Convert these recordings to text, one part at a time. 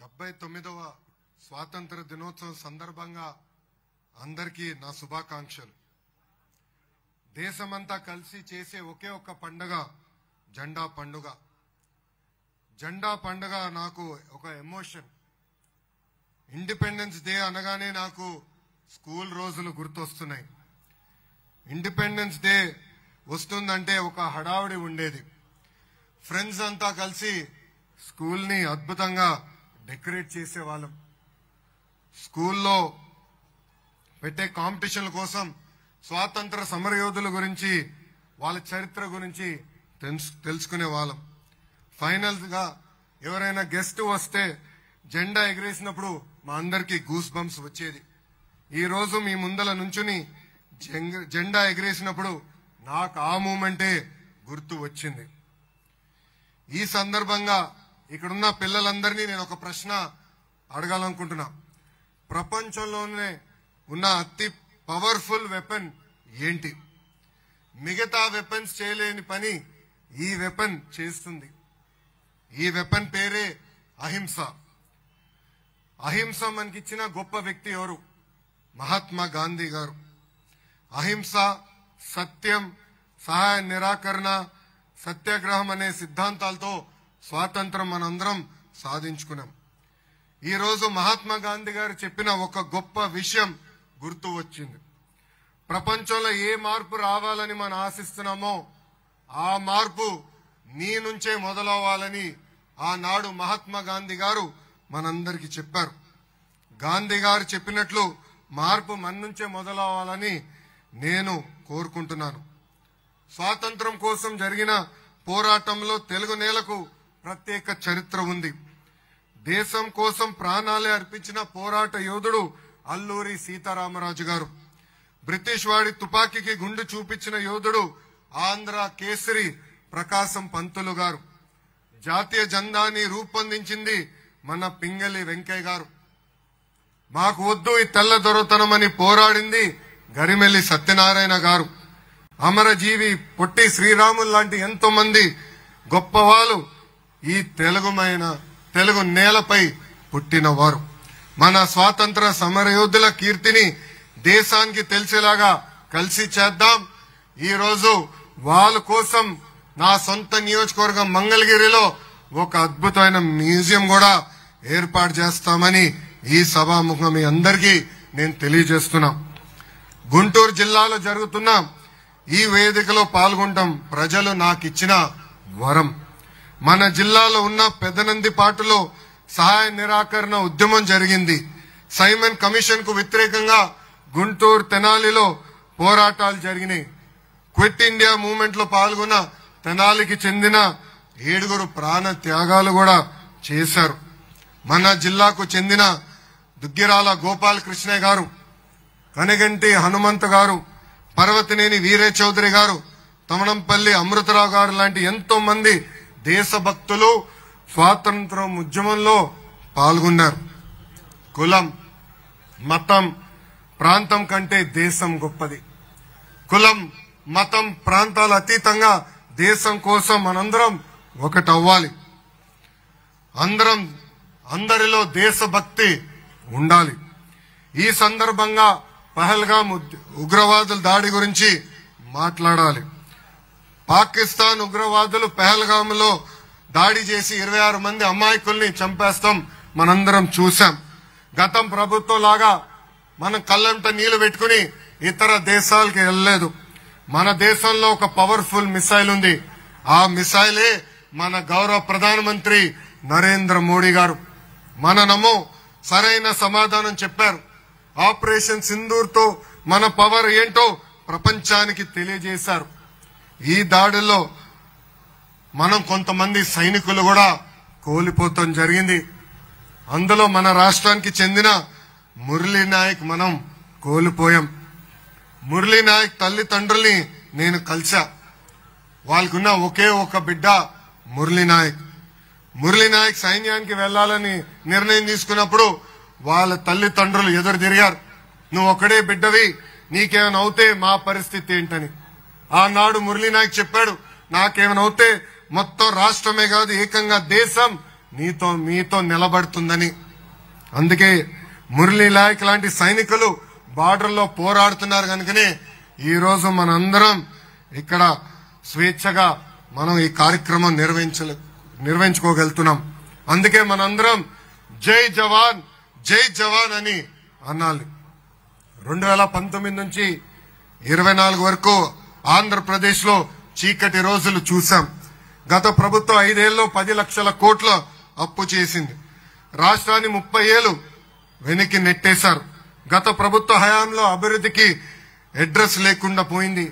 79వ స్వాతంత్ర దినోత్సవం సందర్భంగా అందరికీ నా శుభాకాంక్షలు. దేశమంతా కలిసి చేసే ఒకే ఒక్క పండుగ జెండా పండుగ. జెండా పండుగ నాకు ఒక ఎమోషన్. ఇండిపెండెన్స్ డే అనగానే నాకు స్కూల్ రోజులు గుర్తొస్తున్నాయి. ఇండిపెండెన్స్ డే వస్తుందంటే ఒక హడావుడి ఉండేది. ఫ్రెండ్స్ అంతా కలిసి స్కూల్ని అద్భుతంగా డెకరేట్ చేసేవాళ్ళం. స్కూల్లో పెట్టే కాంపిటీషన్ల కోసం స్వాతంత్ర సమరయోధుల గురించి, వాళ్ళ చరిత్ర గురించి తెలుసుకునే వాళ్ళం. ఫైనల్ గా ఎవరైనా గెస్ట్ వస్తే జెండా ఎగరేసినప్పుడు మా అందరికీ గూస్ బంప్స్ వచ్చేది. ఈ రోజు మీ ముందల నుంచుని జెండా ఎగరేసినప్పుడు నాకు ఆ మూమెంటే గుర్తు వచ్చింది. ఈ సందర్భంగా ఇక్కడున్న పిల్లలందరినీ నేను ఒక ప్రశ్న అడగాలనుకుంటున్నా. ప్రపంచంలోనే ఉన్న అతి పవర్ఫుల్ వెపన్ ఏంటి? మిగతా వెపన్స్ చేయలేని పని ఈ వెపన్ చేస్తుంది. ఈ వెపన్ పేరే అహింస. అహింస మనకిచ్చిన గొప్ప వ్యక్తి ఎవరు? మహాత్మా గాంధీ గారు. అహింస, సత్యం, సహాయ నిరాకరణ, సత్యాగ్రహం అనే సిద్ధాంతాలతో స్వాతంత్రం మనందరం సాధించుకున్నాం. ఈ రోజు మహాత్మా గాంధీ గారు చెప్పిన ఒక గొప్ప విషయం గుర్తు వచ్చింది. ప్రపంచంలో ఏ మార్పు రావాలని మనం ఆశిస్తున్నామో ఆ మార్పు నీ నుంచే మొదలవ్వాలని ఆనాడు మహాత్మా గాంధీ గారు మనందరికీ చెప్పారు. గాంధీ గారు చెప్పినట్లు మార్పు మన నుంచే మొదలవ్వాలని నేను కోరుకుంటున్నాను. స్వాతంత్రం కోసం జరిగిన పోరాటంలో తెలుగు నేలకు ప్రత్యేక చరిత్ర ఉంది. దేశం కోసం ప్రాణాలే అర్పించిన పోరాట యోధుడు అల్లూరి సీతారామరాజు గారు. బ్రిటిష్ వాడి తుపాకీకి గుండు చూపించిన యోధుడు ఆంధ్ర కేసరి ప్రకాశం పంతులు గారు. జాతీయ జెండాని రూపొందించింది మన పింగళి వెంకయ్య గారు. మాకు వద్దు ఈ తెల్ల దొరతనమని పోరాడింది గరిమెల్లి సత్యనారాయణ గారు. అమరజీవి పొట్టి శ్రీరాములు లాంటి ఎంతో మంది గొప్పవాళ్ళు ఈ తెలుగు నేలపై పుట్టినవారు. మన స్వాతంత్ర సమరయోధుల కీర్తిని దేశానికి తెలిసేలాగా కలిసి చేద్దాం. ఈ రోజు వాళ్ళ కోసం నా సొంత నియోజకవర్గం మంగళగిరిలో ఒక అద్భుతమైన మ్యూజియం కూడా ఏర్పాటు చేస్తామని ఈ సభాముఖం మీ అందరికీ నేను తెలియజేస్తున్నా. గుంటూరు జిల్లాలో జరుగుతున్న ఈ వేదికలో పాల్గొనడం ప్రజలు నాకు ఇచ్చిన వరం. మన జిల్లాలో ఉన్న పెదనందిపాటులో సహాయ నిరాకరణ ఉద్యమం జరిగింది. సైమన్ కమిషన్ కు వ్యతిరేకంగా గుంటూరు తెనాలిలో పోరాటాలు జరిగినాయి. క్విట్ ఇండియా మూవ్మెంట్ లో పాల్గొన్న తెనాలికి చెందిన 7 ప్రాణ త్యాగాలు కూడా చేశారు. మన జిల్లాకు చెందిన దుగ్గిరాల గోపాలకృష్ణయ్య గారు, కనగంటి హనుమంత్ గారు, పర్వతనేని వీరే చౌదరి గారు, తమనంపల్లి అమృతరావు గారు లాంటి ఎంతో మంది దేశభక్తులు స్వాతంత్రం ఉద్యమంలో పాల్గొన్నారు. కులం, మతం, ప్రాంతం కంటే దేశం గొప్పది. కులం, మతం, ప్రాంతాల అతీతంగా దేశం కోసం మనందరం ఒకటవ్వాలి. అందరిలో దేశభక్తి ఉండాలి. ఈ సందర్భంగా పహల్గామ్ ఉగ్రవాదుల దాడి గురించి మాట్లాడాలి. పాకిస్తాన్ ఉగ్రవాదులు పహల్గామ్ లో దాడి చేసి 26 మంది అమాయకుల్ని చంపేస్తాం మనందరం చూశాం. గతం ప్రభుత్వం లాగా మనం కళ్ళంట నీళ్లు పెట్టుకుని ఇతర దేశాలకు వెళ్ళలేదు. మన దేశంలో ఒక పవర్ఫుల్ మిసైల్ ఉంది. ఆ మిసైలే మన గౌరవ ప్రధానమంత్రి నరేంద్ర మోడీ గారు. మనము సరైన సమాధానం చెప్పారు. ఆపరేషన్ సింధూర్ తో మన పవర్ ఏంటో ప్రపంచానికి తెలియజేశారు. ఈ దాడిలో మనం కొంతమంది సైనికులు కూడా కోల్పోవటం జరిగింది. అందులో మన రాష్ట్రానికి చెందిన మురళీ నాయక్ మనం కోల్పోయాం. మురళీ నాయక్ తల్లిదండ్రుల్ని నేను కలిసా. వాళ్ళకున్న ఒకే ఒక బిడ్డ మురళీ నాయక్. మురళీ నాయక్ సైన్యానికి వెళ్లాలని నిర్ణయం తీసుకున్నప్పుడు వాళ్ళ తల్లిదండ్రులు ఎదురు తిరిగారు. నువ్వు ఒకడే బిడ్డవి, నీకేమైనా అవుతే మా పరిస్థితి ఏంటని. ఆనాడు మురళీ నాయక్ చెప్పాడు, నాకేమైనా అవుతే మొత్తం రాష్ట్రమే కాదు ఏకంగా దేశం మీతో నిలబడుతుందని. అందుకే మురళీ నాయక్ లాంటి సైనికులు బార్డర్లో పోరాడుతున్నారు కనుకనే ఈ రోజు మనందరం ఇక్కడ స్వేచ్ఛగా మనం ఈ కార్యక్రమం నిర్వహించుకోగలుగుతున్నాం. అందుకే మనందరం జై జవాన్ జై జవాన్ అని అనాలి. 2019 నుంచి 24 వరకు ఆంధ్రప్రదేశ్ లో చీకటి రోజులు చూశాం. గత ప్రభుత్వం 5 ఏళ్లలో 10 లక్షల కోట్ల అప్పు చేసింది. రాష్ట్రాన్ని 30 ఏళ్లు వెనక్కి నెట్టేశారు. గత ప్రభుత్వ హయాంలో అభివృద్ధికి అడ్రస్ లేకుండా పోయింది.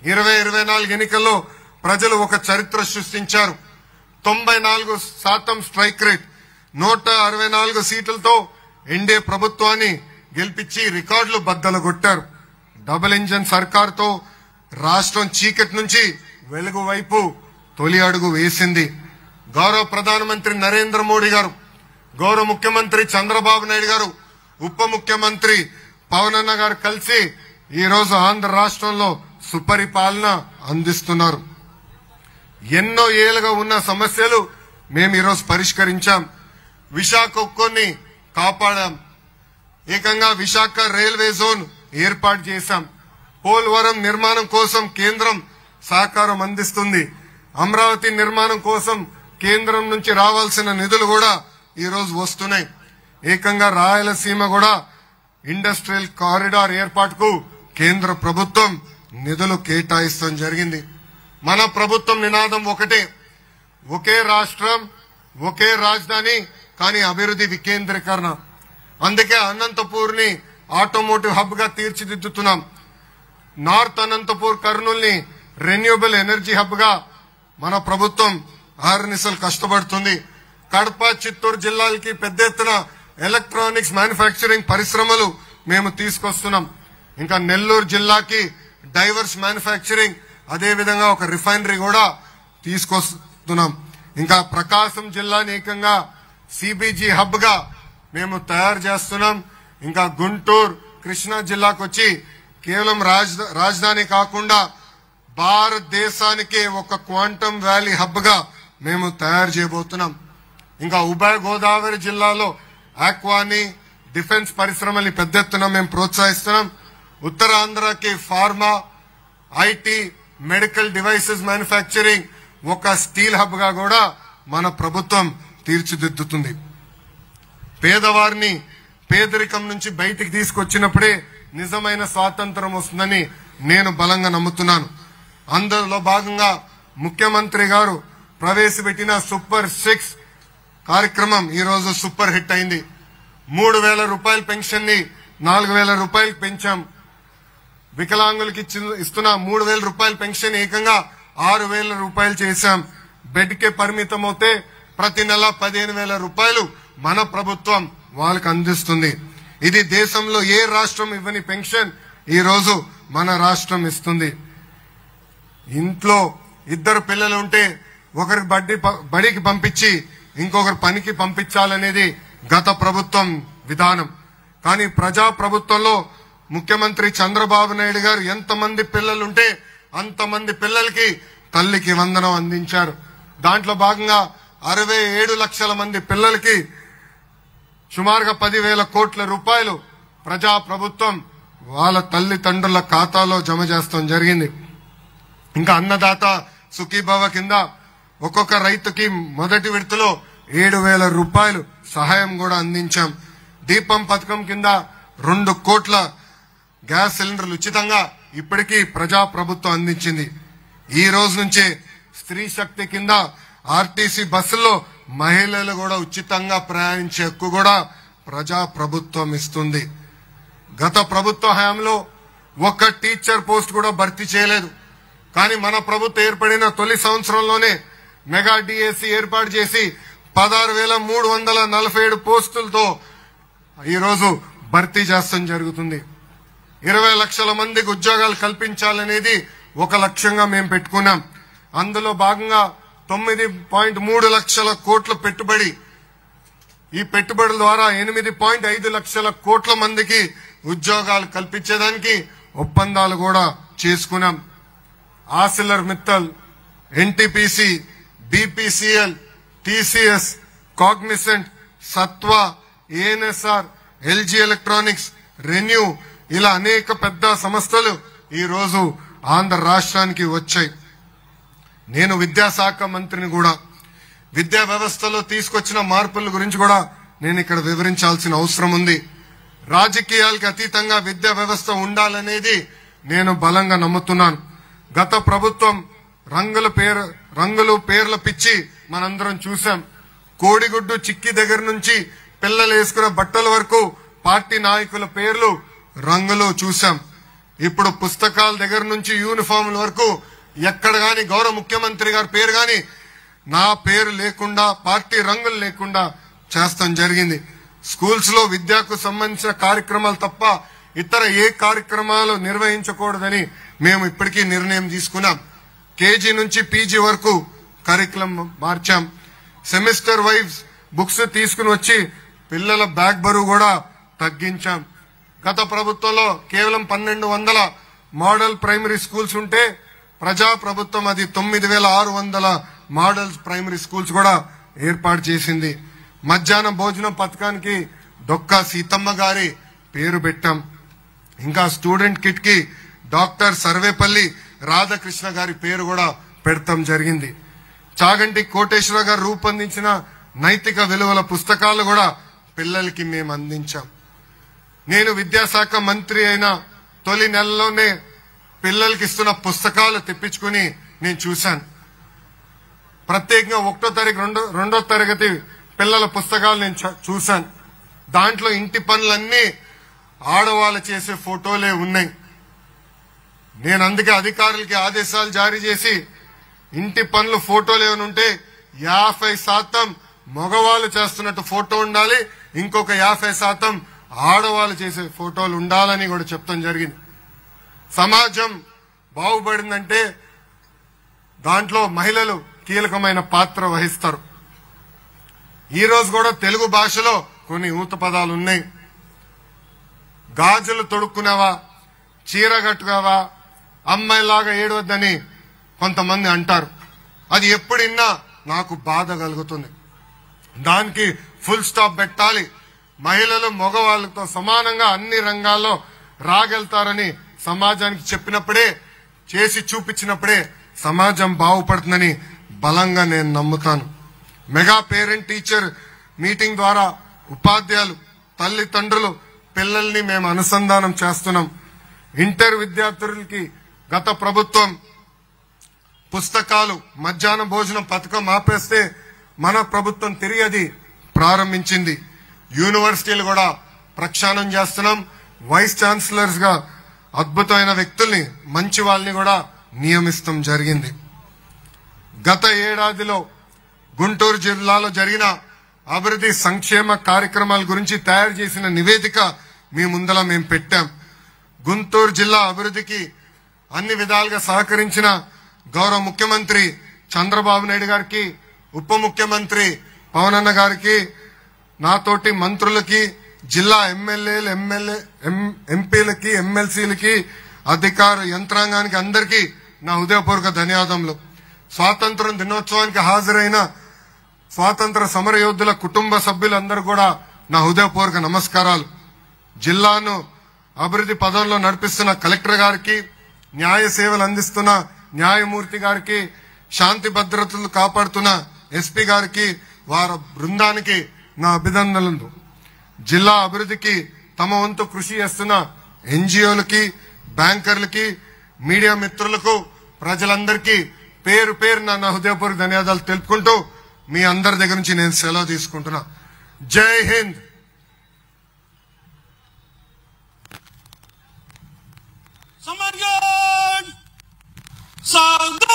2024 ఎన్నికల్లో ప్రజలు ఒక చరిత్ర సృష్టించారు. 94% స్ట్రైక్ రేట్, 164 సీట్లతో ఎన్డీఏ ప్రభుత్వాన్ని గెలిపించి రికార్డులు బద్దలుగొట్టారు. డబుల్ ఇంజన్ సర్కార్తో రాష్ట్రం చీకటి నుంచి వెలుగు వైపు తొలి అడుగు వేసింది. గౌరవ ప్రధానమంత్రి నరేంద్ర మోడీ గారు, గౌరవ ముఖ్యమంత్రి చంద్రబాబు నాయుడు గారు, ఉప ముఖ్యమంత్రి పవన్ అన్న గారు కలిసి ఈ రోజు ఆంధ్ర రాష్ట్రంలో సుపరిపాలన అందిస్తున్నారు. ఎన్నో ఏళ్లుగా ఉన్న సమస్యలు మేము ఈరోజు పరిష్కరించాం. విశాఖ ఉక్కుని కాపాడాం. ఏకంగా విశాఖ రైల్వే జోన్ ఏర్పాటు చేశాం. పోలవరం నిర్మాణం కోసం కేంద్రం సహకారం అందిస్తుంది. అమరావతి నిర్మాణం కోసం కేంద్రం నుంచి రావాల్సిన నిధులు కూడా ఈ రోజు వస్తున్నాయి. ఏకంగా రాయలసీమ కూడా ఇండస్ట్రియల్ కారిడార్ ఏర్పాటుకు కేంద్ర ప్రభుత్వం నిధులు కేటాయిస్తాం జరిగింది. మన ప్రభుత్వం నినాదం ఒకటే, ఒకే రాష్ట్రం ఒకే రాజధాని, కానీ అభివృద్ధి వికేంద్రీకరణ. అందుకే అనంతపూర్ ని ఆటోమోటివ్ హబ్ గా తీర్చిదిద్దుతున్నాం. నార్త్ అనంతపూర్ కర్నూలు ని రెన్యూబుల్ ఎనర్జీ హబ్ గా మన ప్రభుత్వం ఆర్నిసలు కష్టపడుతుంది. కడప చిత్తూరు జిల్లాలకి పెద్ద ఎత్తున ఎలక్ట్రానిక్స్ మ్యానుఫ్యాక్చరింగ్ పరిశ్రమలు మేము తీసుకొస్తున్నాం. ఇంకా నెల్లూరు జిల్లాకి డైవర్స్ మ్యానుఫ్యాక్చరింగ్, అదేవిధంగా ఒక రిఫైనరీ కూడా తీసుకొస్తున్నాం. ఇంకా ప్రకాశం జిల్లాని ఏకంగా సిబిజీ హబ్ గా మేము తయారు చేస్తున్నాం. ఇంకా గుంటూరు కృష్ణా జిల్లాకు వచ్చి కేవలం రాజధాని కాకుండా భారతదేశానికి ఒక క్వాంటమ్ వ్యాలీ హబ్ గా మేము తయారు చేయబోతున్నాం. ఇంకా ఉభయ గోదావరి జిల్లాలో ఆక్వాని, డిఫెన్స్ పరిశ్రమల్ని పెద్ద ఎత్తున మేము ప్రోత్సహిస్తున్నాం. ఉత్తరాంధ్రకి pharma, IT, medical devices manufacturing, ఒక స్టీల్ హబ్ గా కూడా మన ప్రభుత్వం తీర్చిదిద్దుతుంది. పేదవారిని పేదరికం నుంచి బయటికి తీసుకొచ్చినప్పుడే నిజమైన స్వాతంత్రం వస్తుందని నేను బలంగా నమ్ముతున్నాను. అందులో భాగంగా ముఖ్యమంత్రి గారు ప్రవేశపెట్టిన సూపర్ 6 కార్యక్రమం ఈ రోజు సూపర్ హిట్ అయింది. 3,000 రూపాయల పెన్షన్ ని 4,000 రూపాయలు పెంచాం. వికలాంగులకి ఇస్తున్న 3,000 రూపాయల పెన్షన్ ఏకంగా 6,000 రూపాయలు చేశాం. బెడ్ కే పరిమితం అవుతే ప్రతి నెల 15,000 రూపాయలు మన ప్రభుత్వం వాళ్ళకి అందిస్తుంది. ఇది దేశంలో ఏ రాష్ట్రం ఇవ్వని పెన్షన్ ఈ రోజు మన రాష్ట్రం ఇస్తుంది. ఇంట్లో 2 పిల్లలు ఉంటే ఒకరికి బడికి పంపించి ఇంకొకరు పనికి పంపించాలనేది గత ప్రభుత్వం విధానం. కానీ ప్రజా ప్రభుత్వంలో ముఖ్యమంత్రి చంద్రబాబు నాయుడు గారు ఎంతమంది పిల్లలుంటే అంతమంది పిల్లలకి తల్లికి వందనం అందించారు. దాంట్లో భాగంగా 67 లక్షల మంది పిల్లలకి సుమారుగా 10,000 కోట్ల రూపాయలు ప్రజా ప్రభుత్వం వాళ్ళ తల్లిదండ్రుల ఖాతాలో జమ చేస్తాం జరిగింది. ఇంకా అన్నదాత సుఖీభవ కింద ఒక్కొక్క రైతుకి మొదటి విడతలో 7,000 రూపాయలు సహాయం కూడా అందించాం. దీపం పథకం కింద 2 కోట్ల గ్యాస్ సిలిండర్లు ఉచితంగా ఇప్పటికీ ప్రజా ప్రభుత్వం అందించింది. ఈ రోజు నుంచే స్త్రీ శక్తి కింద ఆర్టీసీ బస్సుల్లో మహిళలు కూడా ఉచితంగా ప్రయాణించే హక్కు కూడా ప్రజా ప్రభుత్వం ఇస్తుంది. గత ప్రభుత్వ హయాంలో ఒక్క టీచర్ పోస్ట్ కూడా భర్తీ చేయలేదు. కానీ మన ప్రభుత్వం ఏర్పడిన తొలి సంవత్సరంలోనే మెగా డిఎస్సి ఏర్పాటు చేసి 16,347 పోస్టులతో ఈరోజు భర్తీ చేస్తాం జరుగుతుంది. 20 లక్షల మందికి ఉద్యోగాలు కల్పించాలనేది ఒక లక్ష్యంగా మేము పెట్టుకున్నాం. అందులో భాగంగా 9.3 లక్షల కోట్ల పెట్టుబడి, ఈ పెట్టుబడుల ద్వారా 8.5 లక్షల కోట్ల మందికి ఉద్యోగాలు కల్పించేదానికి ఒప్పందాలు కూడా చేసుకున్నాం. Arcelor Mittal, NTPC, BPCL, TCS, Cognizant, సత్వ, ఏఎన్ఎస్ఆర్, ఎల్జీ ఎలక్ట్రానిక్స్, రెన్యూ ఇలా అనేక పెద్ద సంస్థలు ఈ రోజు ఆంధ్ర రాష్ట్రానికి వచ్చాయి. నేను విద్యాశాఖ మంత్రిని కూడా విద్యా వ్యవస్థలో తీసుకొచ్చిన మార్పుల గురించి కూడా నేను ఇక్కడ వివరించాల్సిన అవసరం ఉంది. రాజకీయాలకు అతీతంగా విద్యా వ్యవస్థ ఉండాలనేది నేను బలంగా నమ్ముతున్నాను. గత ప్రభుత్వం రంగులు పేర్ల పిచ్చి మనందరం చూసాం. కోడిగుడ్డు చిక్కి దగ్గర నుంచి పిల్లలు వేసుకున్న బట్టల వరకు పార్టీ నాయకుల పేర్లు రంగులు చూసాం. ఇప్పుడు పుస్తకాల దగ్గర నుంచి యూనిఫామ్ల వరకు ఎక్కడ గాని గౌరవ ముఖ్యమంత్రి గారి పేరు గాని నా పేరు లేకుండా, పార్టీ రంగులు లేకుండా చేస్తాం జరిగింది. స్కూల్స్ లో విద్యకు సంబంధించిన కార్యక్రమాలు తప్ప ఇతర ఏ కార్యక్రమాలు నిర్వహించకూడదని మేము ఇప్పటికీ నిర్ణయం తీసుకున్నాం. కేజీ నుంచి పీజీ వరకు కరికులం మార్చాం. సెమిస్టర్ వైజ్ బుక్స్ తీసుకుని వచ్చి పిల్లల బ్యాగ్ బరువు కూడా తగ్గించాం. గత ప్రభుత్వంలో కేవలం 1200 మోడల్ ప్రైమరీ స్కూల్స్ ఉంటే ప్రజా ప్రభుత్వం అది 9600 మోడల్ ప్రైమరీ స్కూల్స్ కూడా ఏర్పాటు చేసింది. మధ్యాహ్న భోజనం పథకానికి డొక్కా సీతమ్మ గారి పేరు పెట్టాం. ఇంకా స్టూడెంట్ కిట్ కి డాక్టర్ సర్వేపల్లి రాధాకృష్ణ గారి పేరు కూడా పెడతాం జరిగింది. చాగంటి కోటేశ్వర గారు రూపొందించిన నైతిక విలువల పుస్తకాలు కూడా పిల్లలకి మేము అందించాం. నేను విద్యాశాఖ మంత్రి అయిన తొలి నెలలోనే పిల్లలకి ఇస్తున్న పుస్తకాలు తెప్పించుకుని నేను చూశాను. ప్రత్యేకంగా 1వ తారీఖు 2వ తరగతి పిల్లల పుస్తకాలు నేను చూశాను. దాంట్లో ఇంటి పనులన్నీ ఆడవాళ్ళు చేసే ఫోటోలే ఉన్నాయి. నేను అందుకే అధికారులకి ఆదేశాలు జారీ చేసి ఇంటి పనులు ఫోటోలు ఏమైనా ఉంటే 50% మగవాళ్ళు చేస్తున్నట్టు ఫోటో ఉండాలి, ఇంకొక 50% ఆడవాళ్ళు చేసే ఫోటోలు ఉండాలని కూడా చెప్తాం జరిగింది. సమాజం బాగుపడిందంటే దాంట్లో మహిళలు కీలకమైన పాత్ర వహిస్తారు. ఈ రోజు కూడా తెలుగు భాషలో కొన్ని ఊత పదాలు ఉన్నాయి. గాజులు తొడుక్కునేవా, చీర కట్టుకోవా, అమ్మాయిలాగా ఏడవద్దని కొంతమంది అంటారు. అది ఎప్పుడిన్నా నాకు బాధ కలుగుతుంది. దానికి ఫుల్ స్టాప్ పెట్టాలి. మహిళలు మగవాళ్ళతో సమానంగా అన్ని రంగాల్లో రాగలుగుతారని సమాజానికి చెప్పినప్పుడే, చేసి చూపించినప్పుడే సమాజం బాగుపడుతుందని బలంగా నేను నమ్ముతాను. మెగా పేరెంట్ టీచర్ మీటింగ్ ద్వారా ఉపాధ్యాయులు, తల్లిదండ్రులు, పిల్లల్ని మేము అనుసంధానం చేస్తున్నాం. ఇంటర్ విద్యార్థులకి గత ప్రభుత్వం పుస్తకాలు, మధ్యాహ్న భోజనం పథకం ఆపేస్తే మన ప్రభుత్వం తిరిగి అది ప్రారంభించింది. యూనివర్సిటీలు కూడా ప్రక్షాళన చేస్తున్నాం. వైస్ ఛాన్సలర్స్ గా అద్భుతమైన వ్యక్తుల్ని, మంచి వాళ్ళని కూడా నియమిస్తాం జరిగింది. గత ఏడాదిలో గుంటూరు జిల్లాలో జరిగిన అభివృద్ధి సంక్షేమ కార్యక్రమాల గురించి తయారు చేసిన నివేదిక మీ ముందల మేము పెట్టాం. గుంటూరు జిల్లా అభివృద్ధికి అన్ని విధాలుగా సహకరించిన గౌరవ ముఖ్యమంత్రి చంద్రబాబు నాయుడు గారికి, ఉప ముఖ్యమంత్రి పవనన్న గారికి, నాతోటి మంత్రులకి, జిల్లా ఎమ్మెల్యేలు, ఎంపీలకి, ఎమ్మెల్సీలకి, అధికార యంత్రాంగానికి అందరికీ నా హృదయపూర్వక ధన్యవాదములు. స్వాతంత్ర దినోత్సవానికి హాజరైన స్వాతంత్ర సమర యోధుల కుటుంబ సభ్యులందరూ కూడా నా హృదయపూర్వక నమస్కారాలు. జిల్లాను అభివృద్ధి పదంలో నడిపిస్తున్న కలెక్టర్ గారికి, న్యాయ సేవలు అందిస్తున్న న్యాయమూర్తి గారికి, శాంతి భద్రతలు కాపాడుతున్న ఎస్పీ గారికి, వారి బృందానికి నా అభినందనలు. జిల్లా అభివృద్ధికి తమ వంతు కృషి చేస్తున్న ఎన్జిఓలకి, బ్యాంకర్లకి, మీడియా మిత్రులకు, ప్రజలందరికీ పేరు పేరు నా హృదయపూర్వక ధన్యవాదాలు తెలుపుకుంటూ మీ అందరి దగ్గర నుంచి నేను సెలవు తీసుకుంటున్నా. జై హింద్.